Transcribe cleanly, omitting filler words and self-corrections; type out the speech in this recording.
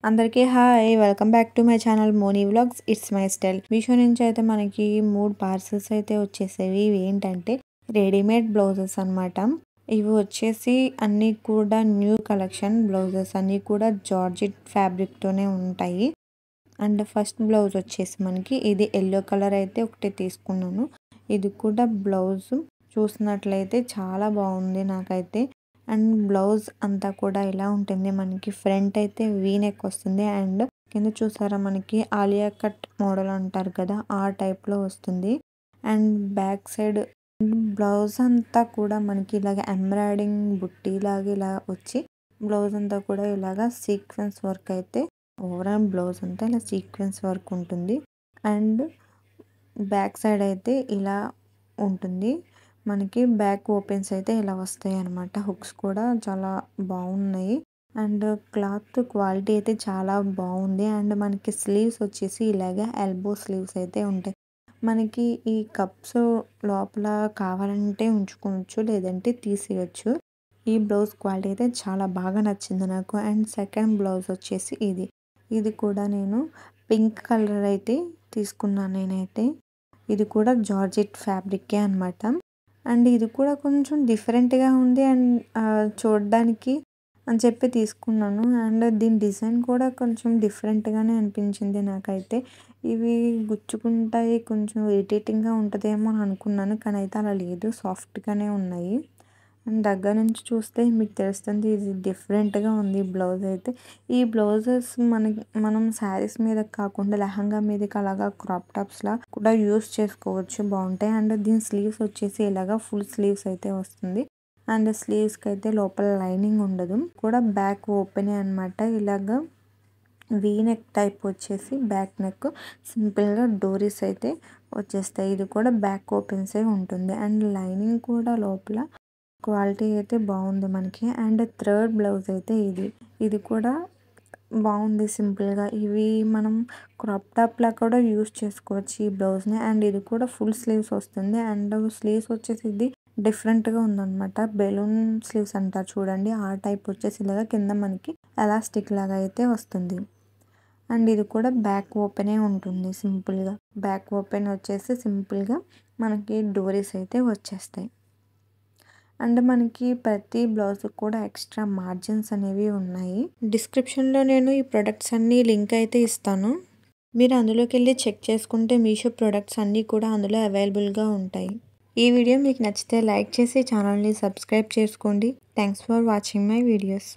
అందరికీ hi welcome back to my channel Moni vlogs it's my style. Meesho నుంచి అయితే మనకి 3 పార్సల్స్ అయితే వచ్చేసేవి. ఇవి ఏంటంటే రెడీమేడ్ బ్లౌజెస్ అన్నమాట. ఇవి వచ్చేసి అన్నీ కూడా న్యూ కలెక్షన్ బ్లౌజెస్ అన్నీ కూడా జార్జెట్ ఫ్యాబ్రిక్ తోనే ఉంటాయి. అండ్ ఫస్ట్ బ్లౌజ్ వచ్చేసి మనకి ఇది ఎల్లో కలర్ అయితే ఒకటి తీసుకున్నాను. ఇది కూడా బ్లౌజ్ చూసినట్లయితే చాలా బాగుంది నాకైతే. అండ్ బ్లౌజ్ అంతా కూడా ఇలా ఉంటుంది. మనకి ఫ్రంట్ అయితే వీ నెక్ వస్తుంది. అండ్ కింద చూసారా మనకి ఆలియా కట్ మోడల్ అంటారు కదా, ఆ టైప్లో వస్తుంది. అండ్ బ్యాక్ సైడ్ బ్లౌజ్ అంతా కూడా మనకి ఇలాగ ఎంబ్రాయిడింగ్ బుట్టి లాగా ఇలా వచ్చి బ్లౌజ్ అంతా కూడా ఇలాగా సీక్వెన్స్ వర్క్ అయితే ఓవరాల్ బ్లౌజ్ అంతా ఇలా సీక్వెన్స్ వర్క్ ఉంటుంది. అండ్ బ్యాక్ సైడ్ అయితే ఇలా ఉంటుంది. మనకి బ్యాక్ ఓపెన్స్ అయితే ఇలా వస్తాయి అన్నమాట. హుక్స్ కూడా చాలా బాగున్నాయి. అండ్ క్లాత్ క్వాలిటీ అయితే చాలా బాగుంది. అండ్ మనకి స్లీవ్స్ వచ్చేసి ఇలాగా ఎల్బో స్లీవ్స్ అయితే ఉంటాయి. మనకి ఈ కప్స్ లోపల కావాలంటే ఉంచుకోవచ్చు, లేదంటే తీసేయచ్చు. ఈ బ్లౌజ్ క్వాలిటీ అయితే చాలా బాగా నచ్చింది నాకు. అండ్ సెకండ్ బ్లౌజ్ వచ్చేసి ఇది కూడా నేను పింక్ కలర్ అయితే తీసుకున్నాను నేనైతే. ఇది కూడా జార్జెట్ ఫ్యాబ్రికే అనమాట. అండ్ ఇది కూడా కొంచెం డిఫరెంట్గా ఉంది. అండ్ చూడడానికి అని చెప్పి తీసుకున్నాను. అండ్ దీని డిజైన్ కూడా కొంచెం డిఫరెంట్గానే అనిపించింది నాకైతే. ఇవి గుచ్చుకుంటాయి, కొంచెం ఇరిటేటింగ్గా ఉంటుందేమో అని అనుకున్నాను, కానీ అయితే అలా లేదు, సాఫ్ట్గానే ఉన్నాయి. అండ్ దగ్గర నుంచి చూస్తే మీకు తెలుస్తుంది ఇది డిఫరెంట్గా ఉంది బ్లౌజ్ అయితే. ఈ బ్లౌజెస్ మనం శారీస్ మీద కాకుండా లెహంగా మీదకి అలాగా క్రాప్ టాప్స్లా కూడా యూస్ చేసుకోవచ్చు, బాగుంటాయి. అండ్ దీని స్లీవ్స్ వచ్చేసి ఇలాగా ఫుల్ స్లీవ్స్ అయితే వస్తుంది. అండ్ స్లీవ్స్కి అయితే లోపల లైనింగ్ ఉండదు, కూడా బ్యాక్ ఓపెనే అనమాట. ఇలాగా వీ నెక్ టైప్ వచ్చేసి బ్యాక్ నెక్ సింపుల్గా డోరీస్ అయితే వచ్చేస్తాయి. ఇది కూడా బ్యాక్ ఓపెన్సే ఉంటుంది. అండ్ లైనింగ్ కూడా లోపల క్వాలిటీ అయితే బాగుంది మనకి. అండ్ థర్డ్ బ్లౌజ్ అయితే ఇది కూడా బాగుంది సింపుల్గా. ఇవి మనం క్రాప్ టాప్లా కూడా యూస్ చేసుకోవచ్చు ఈ బ్లౌజ్ని. అండ్ ఇది కూడా ఫుల్ స్లీవ్స్ వస్తుంది. అండ్ స్లీవ్స్ వచ్చేసి ఇది డిఫరెంట్గా ఉందన్నమాట. బెలూన్ స్లీవ్స్ అంటారు చూడండి, ఆ టైప్ వచ్చేసి ఇలాగా కింద మనకి ఎలాస్టిక్ లాగా అయితే వస్తుంది. అండ్ ఇది కూడా బ్యాక్ ఓపెనే ఉంటుంది సింపుల్గా. బ్యాక్ ఓపెన్ వచ్చేసి సింపుల్గా మనకి డోరీస్ అయితే వచ్చేస్తాయి. అండ్ మనకి ప్రతి బ్లౌజ్ కూడా ఎక్స్ట్రా మార్జిన్స్ అనేవి ఉన్నాయి. డిస్క్రిప్షన్లో నేను ఈ ప్రొడక్ట్స్ అన్నీ లింక్ అయితే ఇస్తాను. మీరు అందులోకి వెళ్ళి చెక్ చేసుకుంటే మీషో ప్రొడక్ట్స్ అన్నీ కూడా అందులో అవైలబుల్గా ఉంటాయి. ఈ వీడియో మీకు నచ్చితే లైక్ చేసి ఛానల్ని సబ్స్క్రైబ్ చేసుకోండి. Thanks for watching my videos.